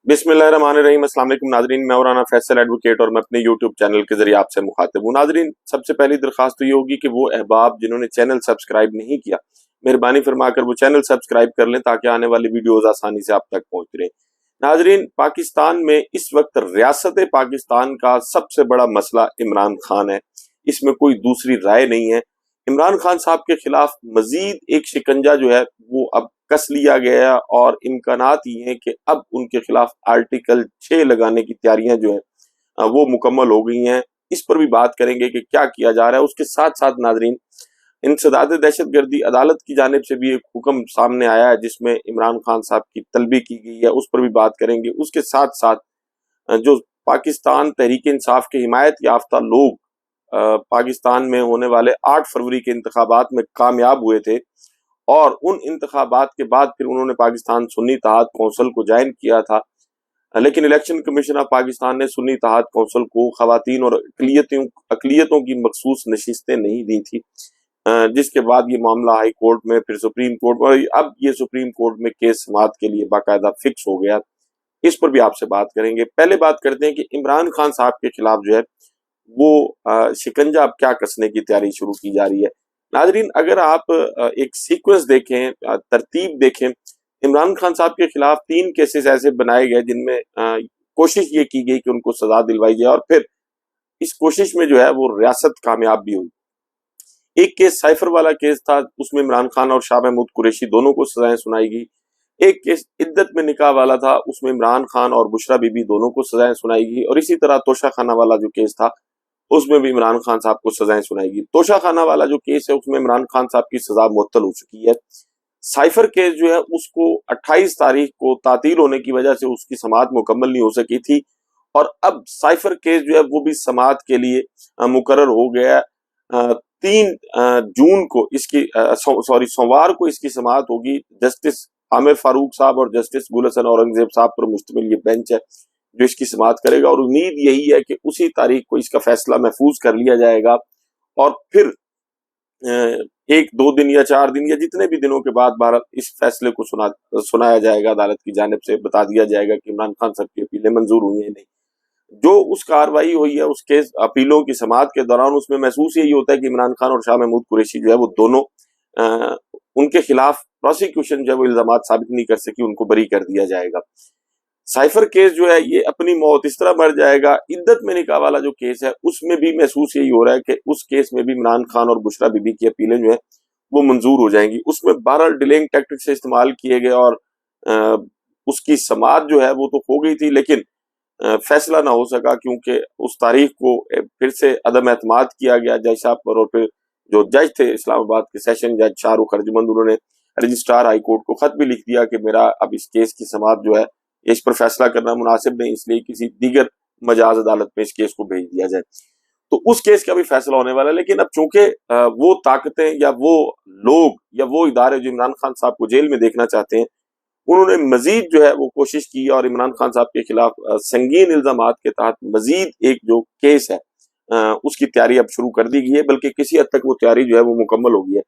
बिस्मिल्लाहिर्रहमानिर्रहीम। अस्सलाम वालेकुम नाजरीन, मैं औराना फैसल एडवोकेट और मैं अपने यूट्यूब चैनल के जरिए आपसे मुखातिब हूँ। नाजरीन, सबसे पहली दरखास्त तो ये होगी कि वो अहबाब जिन्होंने चैनल सब्सक्राइब नहीं किया, मेहरबानी फरमाकर वो चैनल सब्सक्राइब कर लें ताकि आने वाली वीडियोस आसानी से आप तक पहुंच रहे। नाजरीन, पाकिस्तान में इस वक्त रियासत पाकिस्तान का सबसे बड़ा मसला इमरान खान है, इसमें कोई दूसरी राय नहीं है। इमरान खान साहब के खिलाफ मजीद एक शिकंजा जो है वो अब कस लिया गया और इम्कानात ये हैं कि अब उनके खिलाफ आर्टिकल 6 लगाने की तैयारियां जो है वो मुकम्मल हो गई हैं। इस पर भी बात करेंगे कि क्या किया जा रहा है। उसके साथ साथ नाजरीन, इंसदाद दहशतगर्दी अदालत की जानिब से भी एक हुक्म सामने आया है जिसमें इमरान खान साहब की तलबी की गई है, उस पर भी बात करेंगे। उसके साथ साथ जो पाकिस्तान तहरीक इंसाफ के हिमायत याफ्ता लोग पाकिस्तान में होने वाले 8 फरवरी के इंतखाबात में कामयाब हुए थे और उन इंतखाबात के बाद फिर उन्होंने पाकिस्तान सुन्नी इत्तेहाद कौंसिल को ज्वाइन किया था, लेकिन इलेक्शन कमीशन ऑफ पाकिस्तान ने सुन्नी इत्तेहाद कौंसिल को खवातीन और अकलियतों की मखसूस नशिस्तें नहीं दी थी, जिसके बाद ये मामला हाई कोर्ट में, फिर सुप्रीम कोर्ट में, अब ये सुप्रीम कोर्ट में केस समाअत के लिए बाकायदा फिक्स हो गया। इस पर भी आपसे बात करेंगे। पहले बात करते हैं कि इमरान खान साहब के खिलाफ जो है वो शिकंजा अब क्या कसने की तैयारी शुरू की जा रही है। नाजरीन, अगर आप एक सीक्वेंस देखें, तरतीब देखें, इमरान खान साहब के खिलाफ 3 केसेस ऐसे बनाए गए जिनमें कोशिश ये की गई कि उनको सजा दिलवाई जाए और फिर इस कोशिश में जो है वो रियासत कामयाब भी हुई। एक केस साइफर वाला केस था, उसमें इमरान खान और शाह महमूद कुरैशी दोनों को सजाएं सुनाई गई। एक केस इद्दत में निकाह वाला था, उसमें इमरान खान और बुशरा बीबी दोनों को सजाएं सुनाई गई। और इसी तरह तोशा खाना वाला जो केस था उसमें भी इमरान खान साहब को सजाएं सुनाई गई। तोशा खाना वाला जो केस है उसमें इमरान खान साहब की सजा मुअत्तल हो चुकी है। साइफर केस जो है उसको 28 तारीख को तातील होने की वजह से उसकी समाअत मुकम्मल नहीं हो सकी थी और अब साइफर केस जो है वो भी समाअत के लिए मुकर्रर हो गया। 3 जून को इसकी सोमवार को इसकी समाअत होगी। जस्टिस आमिर फारूक साहब और जस्टिस गुल हसन औरंगजेब साहब पर मुश्तमिल ये बेंच है जो इसकी समाअत करेगा और उम्मीद यही है कि उसी तारीख को इसका फैसला महफूज कर लिया जाएगा और फिर 1-2 दिन या 4 दिन या जितने भी दिनों के बाद भारत इस फैसले को सुनाया जाएगा। अदालत की जानिब से बता दिया जाएगा कि इमरान खान साहब की अपीलें मंजूर हुई हैं नहीं। जो उस कार्रवाई हुई है उसके अपीलों की समाअत के दौरान उसमें महसूस यही होता है कि इमरान खान और शाह महमूद कुरैशी जो है वो दोनों उनके खिलाफ प्रोसिक्यूशन जो है वो इल्जामात साबित नहीं कर सकी, उनको बरी कर दिया जाएगा। साइफर केस जो है ये अपनी मौत इस तरह मर जाएगा। इद्दत में निकाह वाला जो केस है उसमें भी महसूस यही हो रहा है कि उस केस में भी इमरान खान और बुशरा बीबी की अपीलें जो है वो मंजूर हो जाएंगी। उसमें 12 डिलेइंग टैक्टिक से इस्तेमाल किए गए और उसकी समाअत जो है वो तो हो गई थी लेकिन फैसला ना हो सका क्योंकि उस तारीख को फिर से अदम एतमाद किया गया जज साहब पर और फिर जो जज थे इस्लामाबाद के सेशन जज शाहरुख अर्जुमंद, उन्होंने रजिस्ट्रार हाई कोर्ट को खत भी लिख दिया कि मेरा अब इस केस की समाअत जो है इस पर फैसला करना मुनासिब नहीं, इसलिए किसी दीगर मजाज अदालत में इस केस को भेज दिया जाए। तो उस केस का भी फैसला होने वाला है। लेकिन अब चूंकि वो ताकतें या वो लोग या वो इदारे जो इमरान खान साहब को जेल में देखना चाहते हैं उन्होंने मजीद जो है वो कोशिश की और इमरान खान साहब के खिलाफ संगीन इल्जामात के तहत मजीद एक जो केस है उसकी तैयारी अब शुरू कर दी गई है, बल्कि किसी हद तक वो तैयारी जो है वो मुकम्मल हो गई है।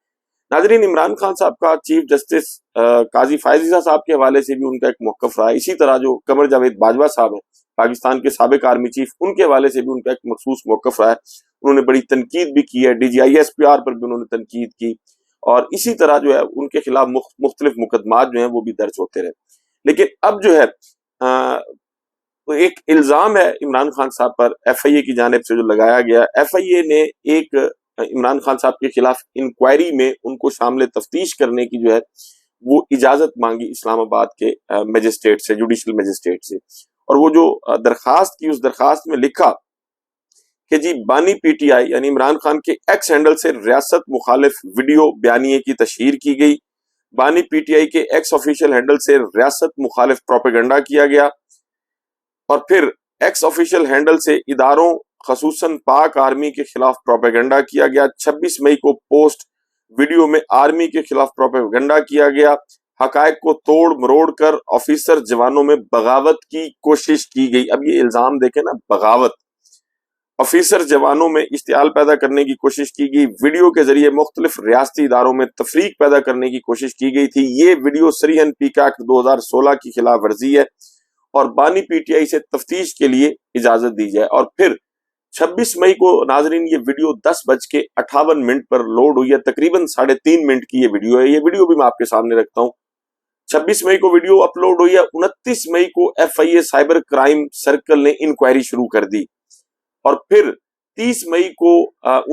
नाजरीन, इमरान खान साहब का चीफ जस्टिस काजी फायजीसा साहब के हवाले से भी उनका एक मौक़िफ़ रहा है। इसी तरह जो कमर जावेद बाजवा साहब हैं पाकिस्तान के साबिक आर्मी चीफ, उनके हवाले से भी उनका एक मखसूस मौक़िफ़ रहा है। उन्होंने बड़ी तनकीद भी की है, DGISPR पर भी उन्होंने तनकीद की और इसी तरह जो है उनके खिलाफ मुख्तलिफ मुकदमात जो हैं वो भी दर्ज होते रहे। लेकिन अब जो है तो एक इल्ज़ाम है इमरान खान साहब पर FIA की जानिब से जो लगाया गया। FIA ने एक इमरान खान साहब के खिलाफ इंक्वायरी में उनको शामिल तफ्तीश करने की जो है वो इजाजत मांगी इस्लामाबाद के मजिस्ट्रेट से, जुडिशल मजिस्ट्रेट से, और वो जो दरखास्त की उस दरखास्त में लिखा कि जी बानी PTI यानी इमरान खान के एक्स हैंडल से रियासत मुखालिफ वीडियो बयानिए की तशहीर की गई। बानी PTI के एक्स ऑफिशियल हैंडल से रियासत मुखालिफ प्रोपेगेंडा किया गया और फिर एक्स ऑफिशियल हैंडल से इदारों खसूसन पाक आर्मी के खिलाफ प्रोपेगेंडा किया गया। 26 मई को पोस्ट वीडियो में आर्मी के खिलाफ प्रोपेगेंडा किया गया। हकायक को तोड़ मरोड़ कर ऑफिसर जवानों में बगावत की कोशिश की गई। अब ये इल्जाम देखें ना, बगावत, ऑफिसर जवानों में इश्तियाल पैदा करने की कोशिश की गई। वीडियो के जरिए मुख्तलिफ रियासती इदारों में तफरीक पैदा करने की कोशिश की गई थी। ये वीडियो सरीहन पीका एक्ट 2016 की खिलाफ वर्जी है और बानी पीटीआई से तफ्तीश के लिए इजाजत दी जाए। और फिर 26 मई को नाजरीन ये वीडियो 10:58 पर लोड हुई है, तकरीबन 3.5 मिनट की ये वीडियो है। ये वीडियो भी मैं आपके सामने रखता हूँ। 26 मई को वीडियो अपलोड हुई है। 29 मई को FIA साइबर क्राइम सर्कल ने इंक्वायरी शुरू कर दी और फिर 30 मई को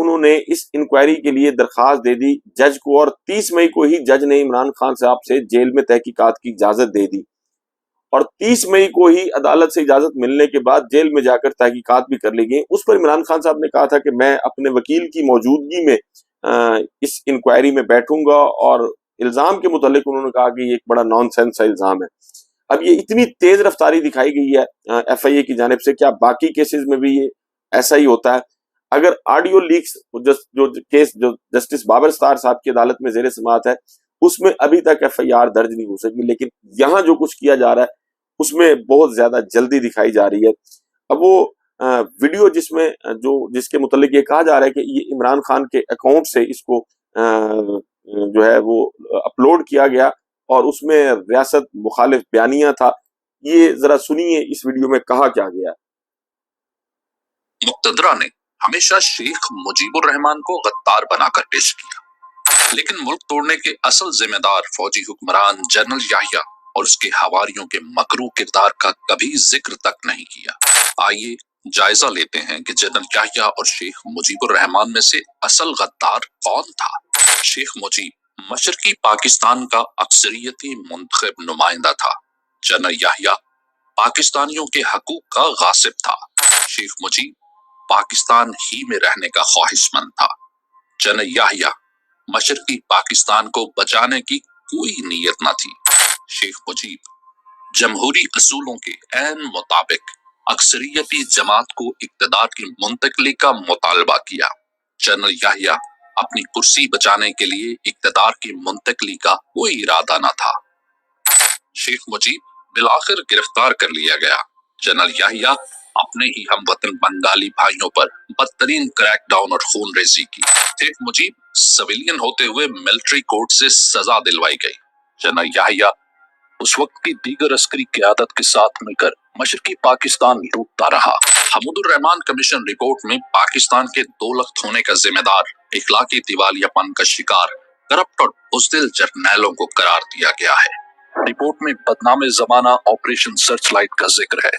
उन्होंने इस इंक्वायरी के लिए दरखास्त दे दी जज को, और 30 मई को ही जज ने इमरान खान साहब से जेल में तहकीकात की इजाजत दे दी। और 30 मई को ही अदालत से इजाजत मिलने के बाद जेल में जाकर तहकीकात भी कर ली गई। उस पर इमरान खान साहब ने कहा था कि मैं अपने वकील की मौजूदगी में इस इंक्वायरी में बैठूंगा, और इल्जाम के मुतालिक उन्होंने कहा कि ये एक बड़ा नॉनसेंस सा इल्जाम है। अब ये इतनी तेज रफ्तारी दिखाई गई है FIA की जानिब से, क्या बाकी केसेस में भी ये ऐसा ही होता है? अगर ऑडियो लीक्स जो केस जो जस्टिस बाबर स्टार साहब की अदालत में जेर समाअत है उसमें अभी तक FIR दर्ज नहीं हो सकी, लेकिन यहाँ जो कुछ किया जा रहा है उसमें बहुत ज्यादा जल्दी दिखाई जा रही है। अब वो वीडियो जिसके मुतालिक ये कहा जा रहा है कि ये इमरान खान के अकाउंट से इसको जो है वो अपलोड किया गया और उसमें रियासत मुखालिफ बयानिया था, ये जरा सुनिए इस वीडियो में कहा क्या गया। मुक्तदरा ने हमेशा शेख मुजीबुर रहमान को गद्दार बनाकर पेश किया, लेकिन मुल्क तोड़ने के असल जिम्मेदार फौजी हुक्मरान जनरल याहिया और उसके हवारियों के मकरू किरदार का कभी जिक्र तक नहीं किया। आइए जायजा लेते हैं कि जनरल याहिया और शेख मुजीबुर रहमान में से असल गद्दार कौन था। शेख मुजीब मशरकी पाकिस्तान का अक्सरियती मुंतखब नुमाइंदा था। जनरल याहिया पाकिस्तानियों के हकूक का गासिब था। शेख मुजीब पाकिस्तान ही में रहने का ख्वाहिशमंद था। जनरल याहिया मशरकी पाकिस्तान को बचाने की कोई नीयत न थी। शेख मुजीब जमहूरी असूलों के ऐन मुताबिक अक्सरियती जमात को इक्तदार की मुंतकली का मुतालबा किया। जनरल याहिया अपनी कुर्सी बचाने के लिए इक्तदार की मुंतकली का कोई इरादा न था। शेख मुजीब बिलाखिर गिरफ्तार कर लिया गया। जनरल याहिया अपने ही हमवतन बंगाली भाइयों पर बदतरीन क्रैकडाउन और खूनरेजी की। शेख मुजीब सिविलियन होते हुए मिलिट्री कोर्ट से सजा दिलवाई गई। जनरल याहिया उस वक्त की दीगर अस्करी क़यादत के साथ मिलकर मशरकी पाकिस्तान लूटता रहा। हमूदुर रहमान कमीशन रिपोर्ट में पाकिस्तान के दो लख्त होने का जिम्मेदार, इखलाकी दिवालियापन का शिकार, करप्ट और बुज़दिल जर्नैलों को करार दिया गया है। रिपोर्ट में बदनामे ज़माना ऑपरेशन सर्चलाइट का जिक्र है,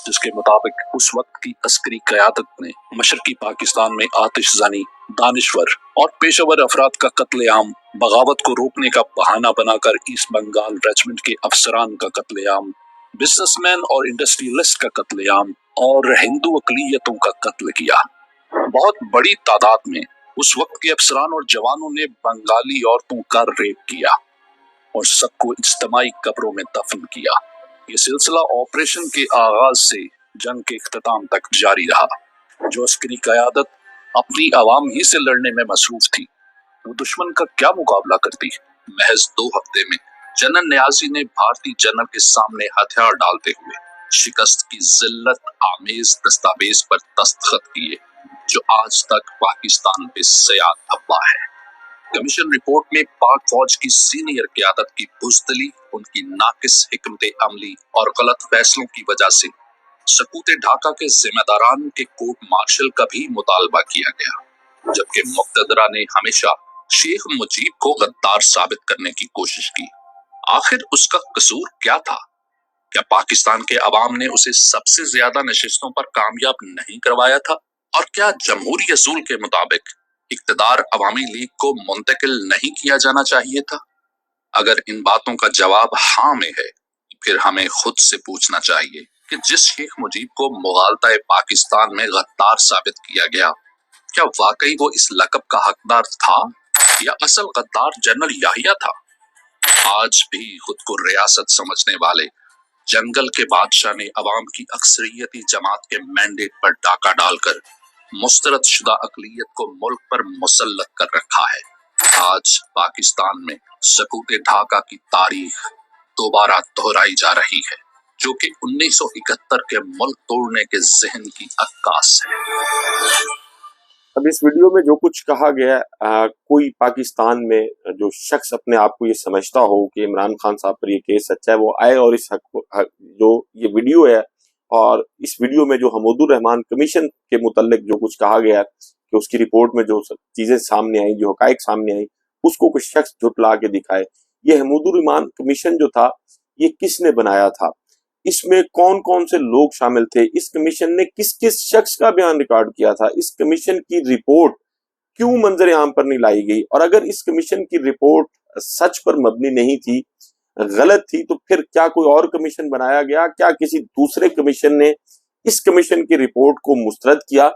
जिसके मुताबिक उस वक्त की अस्करी क़यादत ने मशरकी पाकिस्तान में आतिशज़नी, दानिश्वर और पेशेवर अफराद का कत्लेआम, बगावत को रोकने का बहाना बनाकर ईस्ट बंगाल रेजिमेंट के अफसरान का कत्लेआम, बिजनेसमैन और इंडस्ट्रियलिस्ट का कत्लेआम और हिंदू अक़लियतों का कत्ल किया। बहुत बड़ी तादाद में उस वक्त के अफसरान और जवानों ने बंगाली औरतों का रेप किया और सबको इज्तिमाई कब्रों में दफन किया। ये सिलसिला ऑपरेशन के आगाज से जंग के इख्तिताम तक जारी रहा। जो अस्करी क़यादत अपनी आवाम ही से लड़ने में मसरूफ थी, वो दुश्मन का क्या मुकाबला करती। महज 2 हफ्ते में जनरल नियाज़ी ने भारतीय जनरल के सामने हथियार डालते हुए शिकस्त की जिल्लत आमेज दस्तावेज पर दस्तखत किए, जो आज तक पाकिस्तान पे सयाद धब्बा है। कमीशन रिपोर्ट में पाक फौज की सीनियर क़यादत की बुज़दिली, उनकी नाकिस हिकमत अमली और गलत फैसलों की वजह से सकूते ढाका के जिम्मेदारान के कोर्ट मार्शल का भी मुतालबा किया गया, जबकि मुक्तदरा ने हमेशा शेख मुजीब को गद्दार साबित करने की कोशिश की। आखिर उसका कसूर क्या था? क्या पाकिस्तान के अवाम ने उसे सबसे ज्यादा नशिस्तों पर कामयाब नहीं करवाया था? और क्या जमहूरी असूल के मुताबिक इक्तदार अवामी लीग को मुंतकिल नहीं किया जाना चाहिए था? अगर इन बातों का जवाब हाँ में है, फिर हमें खुद से पूछना चाहिए कि जिस शेख मुजीब को मुगालता पाकिस्तान में गद्दार साबित किया गया, क्या वाकई वो इस लक़ब का हकदार था या असल गद्दार जनरल याहिया था? आज भी खुद को रियासत समझने वाले जंगल के बादशाह ने अवाम की अक्सरियती जमात के मैंडेट पर डाका डालकर मुस्तरद शुदा अक़लियत को मुल्क पर मुसल्लत कर रखा है। आज पाकिस्तान में सकूते ढाका की तारीख दोबारा दोहराई जा रही है, जो कि 1971 के मुल्क तोड़ने के जहन की अक्कास है। اب اس ویڈیو میں جو کچھ کہا گیا کوئی پاکستان میں جو شخص اپنے آپ کو یہ سمجھتا ہو کہ عمران خان صاحب پر یہ کیس سچا ہے، وہ آئے اور اس جو یہ ویڈیو ہے اور اس ویڈیو میں جو حمود الرحمان کمیشن کے متعلق جو کچھ کہا گیا کہ اس کی رپورٹ میں جو چیزیں سامنے آئیں، جو حقائق سامنے آئیں، اس کو کچھ شخص جھٹلا کے دکھائے۔ یہ حمود الرحمان کمیشن جو تھا یہ کس نے بنایا تھا، اس میں کون کون سے لوگ شامل تھے، اس کمیشن نے کس کس شخص کا بیان ریکارڈ کیا تھا، اس کمیشن کی رپورٹ کیوں منظر عام پر نہیں لائی گئی، اور اگر اس کمیشن کی رپورٹ سچ پر مبنی نہیں تھی، غلط تھی، تو پھر کیا کوئی اور کمیشن بنایا گیا؟ کیا کسی دوسرے کمیشن نے اس کمیشن کی رپورٹ کو مسترد کیا؟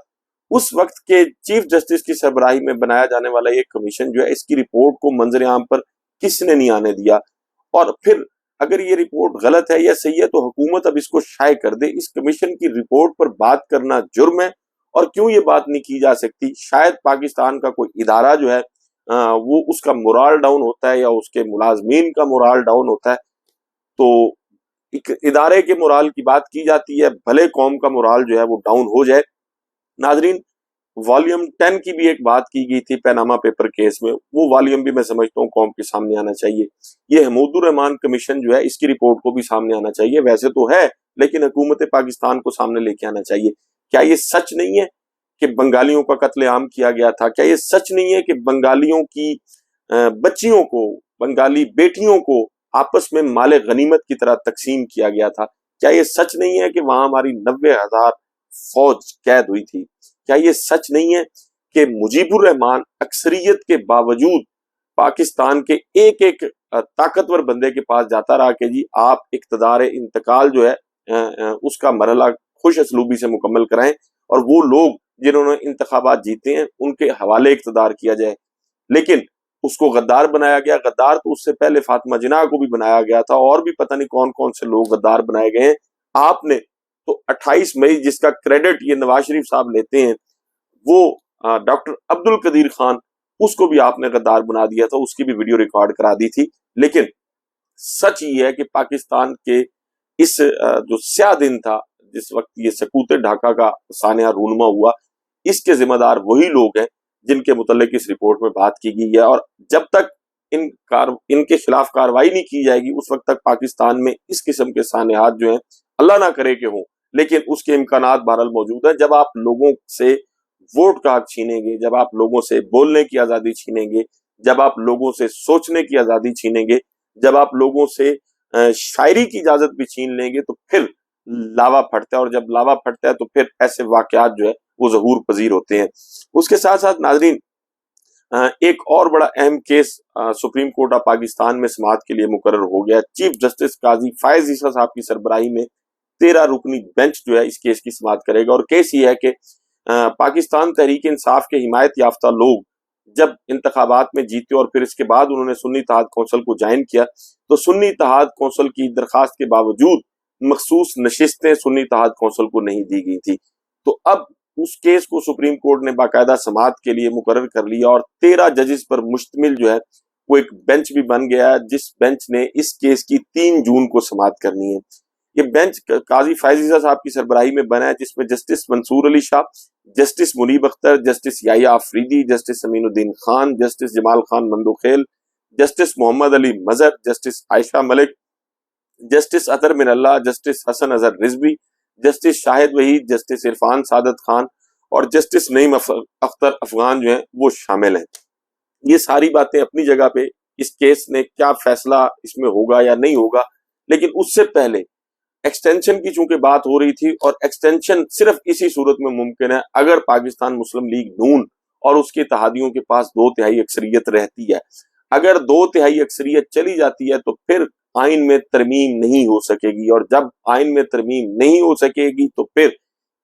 اس وقت کے چیف جسٹس کی سربراہی میں بنایا جانے والا یہ کمیشن جو ہے، اس کی رپورٹ کو منظر عام پر کس نے نہیں آنے دیا؟ اور پھر اگر یہ رپورٹ غلط ہے یا صحیح ہے تو حکومت اب اس کو شائع کر دے۔ اس کمیشن کی رپورٹ پر بات کرنا جرم ہے، اور کیوں یہ بات نہیں کی جا سکتی؟ شاید پاکستان کا کوئی ادارہ جو ہے وہ اس کا مورال ڈاؤن ہوتا ہے یا اس کے ملازمین کا مورال ڈاؤن ہوتا ہے، تو ایک ادارے کے مورال کی بات کی جاتی ہے، بھلے قوم کا مورال جو ہے وہ ڈاؤن ہو جائے۔ ناظرین، والیوم 10 کی بھی ایک بات کی گئی تھی پیناما پیپر کیس میں، وہ والیوم بھی میں سمجھتا ہوں قوم کے سامنے آنا چاہیے۔ یہ حمود الرحمان کمیشن جو ہے اس کی رپورٹ کو بھی سامنے آنا چاہیے، ویسے تو ہے لیکن حکومت پاکستان کو سامنے لے کے آنا چاہیے۔ کیا یہ سچ نہیں ہے کہ بنگالیوں کا قتل عام کیا گیا تھا؟ کیا یہ سچ نہیں ہے کہ بنگالیوں کی بچیوں کو، بنگالی بیٹیوں کو آپس میں مال غنیمت کی طرح تقسیم کیا گیا تھا؟ کیا یہ سچ نہیں ہے کہ وہاں ہماری 90,000 فوج قید ہوئی تھی؟ کیا یہ سچ نہیں ہے کہ مجیب الرحمان اکثریت کے باوجود پاکستان کے ایک ایک طاقتور بندے کے پاس جاتا رہا کہ جی آپ اقتدار انتقال جو ہے اس کا مرحلہ خوش اسلوبی سے مکمل کرائیں، اور وہ لوگ جنہوں نے انتخابات جیتے ہیں ان کے حوالے اقتدار کیا جائے؟ لیکن اس کو غدار بنایا گیا۔ غدار تو اس سے پہلے فاطمہ جناح کو بھی بنایا گیا تھا، اور بھی پتہ نہیں کون کون سے لوگ غدار بنائے گئے ہیں۔ آپ نے تو 28 مئی جس کا کریڈٹ یہ نواز شریف صاحب لیتے ہیں، وہ ڈاکٹر عبد القدیر خان، اس کو بھی آپ نے غدار بنا دیا تھا، اس کی بھی ویڈیو ریکارڈ کرا دی تھی۔ لیکن سچ یہ ہے کہ پاکستان کے اس جو سیاہ دن تھا، جس وقت یہ سقوط ڈھاکہ کا سانحہ رونما ہوا، اس کے ذمہ دار وہی لوگ ہیں جن کے متعلق اس رپورٹ میں بات کی گئی ہے، اور جب تک ان کے خلاف کاروائی نہیں کی جائے گی اس وقت تک پاکستان میں اس قسم کے سانحات جو ہیں، اللہ نہ کرے کہ ہوں، لیکن اس کے امکانات بہرحال موجود ہیں۔ جب آپ لوگوں سے ووٹ کا حق چھینیں گے، جب آپ لوگوں سے بولنے کی آزادی چھینیں گے، جب آپ لوگوں سے سوچنے کی آزادی چھینیں گے، جب آپ لوگوں سے شاعری کی اجازت بھی چھین لیں گے، تو پھر لاوا پھٹتا ہے، اور جب لاوا پھٹتا ہے تو پھر ایسے واقعات جو ہے وہ ظہور پذیر ہوتے ہیں۔ اس کے ساتھ ساتھ ناظرین، ایک اور بڑا اہم case supreme court of Pakistan میں سماعت کے لیے مقرر ہو گیا۔ چیف جسٹس قاضی فائز عیسیٰ صاحب کی سربراہی میں 13 رکنی بینچ جو ہے اس کیس کی سماعت کرے گا، اور کیس یہ ہے کہ پاکستان تحریک انصاف کے حمایت یافتہ لوگ جب انتخابات میں جیتے اور پھر اس کے بعد انہوں نے سنی اتحاد کونسل کو جوائن کیا، تو سنی اتحاد کونسل کی درخواست کے باوجود مخصوص نشستیں سنی اتحاد کونسل کو نہیں دی گئی تھی۔ تو اب اس کیس کو سپریم کورٹ نے باقاعدہ سماعت کے لیے مقرر کر لیا، اور 13 ججز پر مشتمل جو ہے وہ ایک بینچ بھی بن گیا ہے، جس بینچ نے اس کیس کی 3 جون کو سماعت کرنی ہے۔ یہ بینچ قاضی فائز عیسیٰ صاحب کی سربراہی میں بنا ہے، جس میں جسٹس منصور علی شاہ، جسٹس منیب اختر، جسٹس یحییٰ آفریدی، جسٹس امین الدین خان، جسٹس جمال خان مندوخیل، جسٹس محمد علی مظہر، جسٹس عائشہ ملک، جسٹس اطہر من اللہ، جسٹس حسن اظہر رضوی، جسٹس شاہد وحید، جسٹس عرفان سعادت خان اور جسٹس نعیم اختر افغان جو ہیں وہ شامل ہیں۔ یہ ساری باتیں اپنی جگہ پہ، اس کیس نے کیا فیصلہ اس میں ہوگا یا نہیں ہوگا، لیکن اس سے پہلے ایکسٹینشن کی چونکہ بات ہو رہی تھی، اور ایکسٹینشن صرف اسی صورت میں ممکن ہے اگر پاکستان مسلم لیگ نون اور اس کے اتحادیوں کے پاس 2/3 اکثریت رہتی ہے۔ اگر 2/3 اکثریت چلی جاتی ہے تو پھر آئین میں ترمیم نہیں ہو سکے گی، اور جب آئین میں ترمیم نہیں ہو سکے گی تو پھر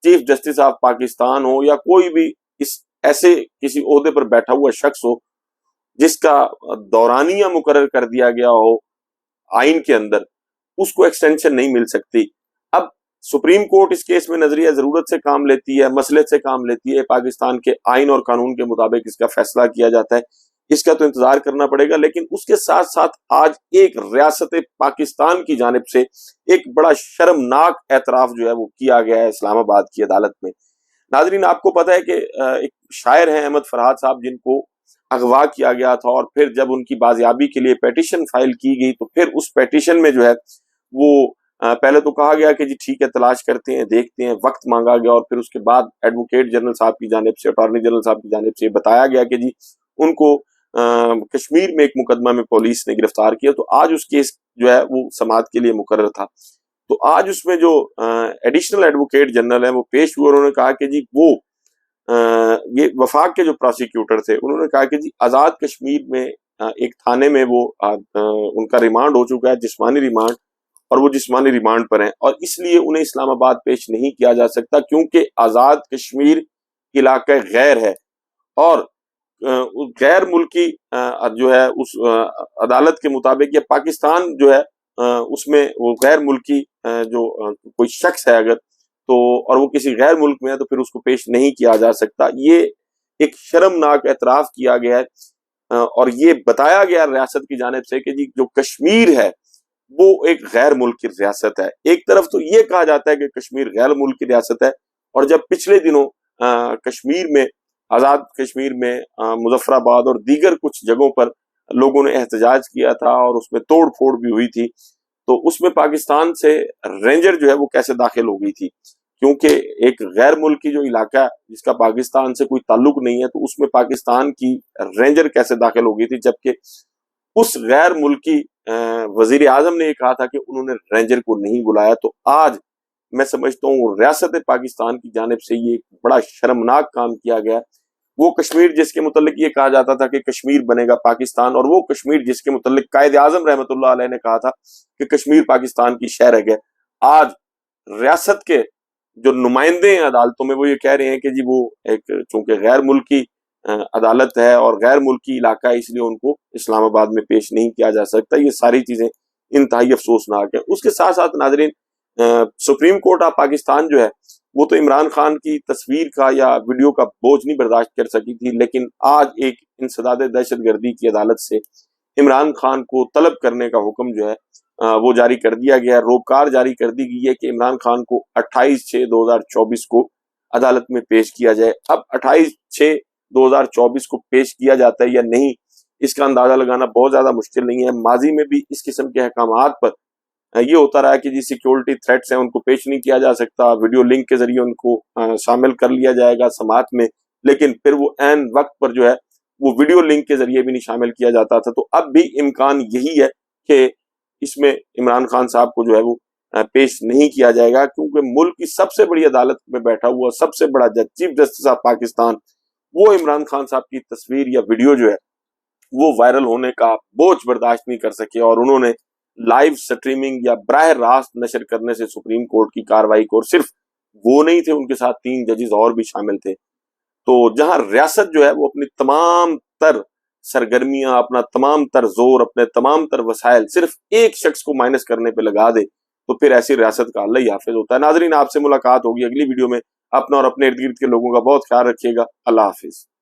چیف جسٹس آف پاکستان ہو یا کوئی بھی اس ایسے کسی عہدے پر بیٹھا ہوا شخص ہو جس کا دورانیہ مقرر کر دیا گیا ہو آئین کے اندر، اس کو ایکسٹینشن نہیں مل سکتی۔ اب سپریم کورٹ اس کیس میں نظریہ ضرورت سے کام لیتی ہے، مصلحت سے کام لیتی ہے، پاکستان کے آئین اور قانون کے مطابق اس کا فیصلہ کیا جاتا ہے، اس کا تو انتظار کرنا پڑے گا۔ لیکن اس کے ساتھ ساتھ آج ایک ریاست پاکستان کی جانب سے ایک بڑا شرمناک اعتراف جو ہے وہ کیا گیا ہے اسلام آباد کی عدالت میں۔ नाजरीन आपको पता है कि एक शायर हैं अहमद फरहाद साहब जिनको अगवा किया गया था और फिर जब उनकी बाजियाबी के लिए पेटिशन फाइल की गई तो फिर उस पेटिशन में जो है वो पहले तो कहा गया कि जी ठीक है तलाश करते हैं देखते हैं, वक्त मांगा गया और फिर उसके बाद एडवोकेट जनरल साहब की जानिब से, अटॉर्नी जनरल साहब की जानिब से बताया गया कि जी उनको कश्मीर में एक मुकदमा में पुलिस ने गिरफ्तार किया। तो आज उस केस जो है वो समाअत के लिए मुकर्रर था। तो आज उसमें जो एडिशनल एडवोकेट जनरल है वो पेश हुए, उन्होंने कहा कि जी वो ये वफाक के जो प्रोसिक्यूटर थे उन्होंने कहा कि जी आजाद कश्मीर में एक थाने में वो उनका रिमांड हो चुका है, जिस्मानी रिमांड, और वो जिस्मानी रिमांड पर हैं और इसलिए उन्हें इस्लामाबाद पेश नहीं किया जा सकता क्योंकि आजाद कश्मीर इलाका गैर है और गैर मुल्की जो है उस अदालत के मुताबिक या पाकिस्तान जो है उसमें वो गैर मुल्की जो कोई शख्स है अगर तो और वो किसी गैर मुल्क में है तो फिर उसको पेश नहीं किया जा सकता। ये एक शर्मनाक एतराफ किया गया है और ये बताया गया रियासत की जानिब से कि जी जो कश्मीर है वो एक गैर मुल्क की रियासत है। एक तरफ तो ये कहा जाता है कि कश्मीर गैर मुल्क की रियासत है और जब पिछले दिनों कश्मीर में आजाद कश्मीर में मुजफ्फराबाद और दीगर कुछ जगहों पर लोगों ने एहतजाज किया था और उसमें तोड़ फोड़ भी हुई थी, तो उसमें पाकिस्तान से रेंजर जो है वो कैसे दाखिल हो गई थी, क्योंकि एक गैर मुल्की जो इलाका जिसका पाकिस्तान से कोई ताल्लुक नहीं है तो उसमें पाकिस्तान की रेंजर कैसे दाखिल हो गई थी, जबकि उस गैर मुल्की वजीर आजम ने ये कहा था कि उन्होंने रेंजर को नहीं बुलाया। तो आज मैं समझता हूँ रियासत पाकिस्तान की जानिब से ये बड़ा शर्मनाक काम किया गया। वो कश्मीर जिसके मुतल्लिक ये कहा जाता था कि कश्मीर बनेगा पाकिस्तान, और वो कश्मीर जिसके मुतल्लिक कायद आजम रहमतुल्लाह अलैह ने कहा था कि कश्मीर पाकिस्तान की शहर है, आज रियासत के जो नुमाइंदे हैं अदालतों में वो ये कह रहे हैं कि जी वो एक चूंकि गैर मुल्की अदालत है और गैर मुल्की इलाका है इसलिए उनको इस्लामाबाद में पेश नहीं किया जा सकता। ये सारी चीजें इंतहाई अफसोसनाक है। उसके साथ साथ नाजरीन सुप्रीम कोर्ट ऑफ पाकिस्तान जो है वो तो इमरान खान की तस्वीर का या वीडियो का बोझ नहीं बर्दाश्त कर सकी थी, लेकिन आज एक इंसदाद दहशतगर्दी की अदालत से इमरान खान को तलब करने का हुक्म जो है वो जारी कर दिया गया है। रोबकार जारी कर दी गई है कि इमरान खान को 28/6/2024 को अदालत में पेश किया जाए। अब 28/6/2024 को पेश किया जाता है या नहीं, इसका अंदाजा लगाना बहुत ज्यादा मुश्किल नहीं है। माजी में भी इस किस्म के अहकामात पर ये होता रहा कि जी सिक्योरिटी थ्रेट्स हैं उनको पेश नहीं किया जा सकता, वीडियो लिंक के जरिए उनको शामिल कर लिया जाएगा समाअत में, लेकिन फिर वो ऐन वक्त पर जो है वो वीडियो लिंक के जरिए भी नहीं शामिल किया जाता था। तो अब भी इम्कान यही है कि इसमें इमरान खान साहब को जो है वो पेश नहीं किया जाएगा, क्योंकि मुल्क की सबसे बड़ी अदालत में बैठा हुआ सबसे बड़ा जज चीफ जस्टिस ऑफ पाकिस्तान वो इमरान खान साहब की तस्वीर या वीडियो जो है वो वायरल होने का बोझ बर्दाश्त नहीं कर सके और उन्होंने लाइव स्ट्रीमिंग या बराह रास्त नशर करने से सुप्रीम कोर्ट की कार्रवाई को, और सिर्फ वो नहीं थे, उनके साथ 3 जजेस और भी शामिल थे। तो जहां रियासत जो है वो अपनी तमाम तर सरगर्मियां, अपना तमाम तर जोर, अपने तमाम तर वसाइल सिर्फ एक शख्स को माइनस करने पे लगा दे तो फिर ऐसी रियासत का अल्लाह ही हाफिज होता है। नाजरीन आपसे मुलाकात होगी अगली वीडियो में। अपना और अपने इर्द गिर्द के लोगों का बहुत ख्याल रखिएगा। अल्लाह हाफिज।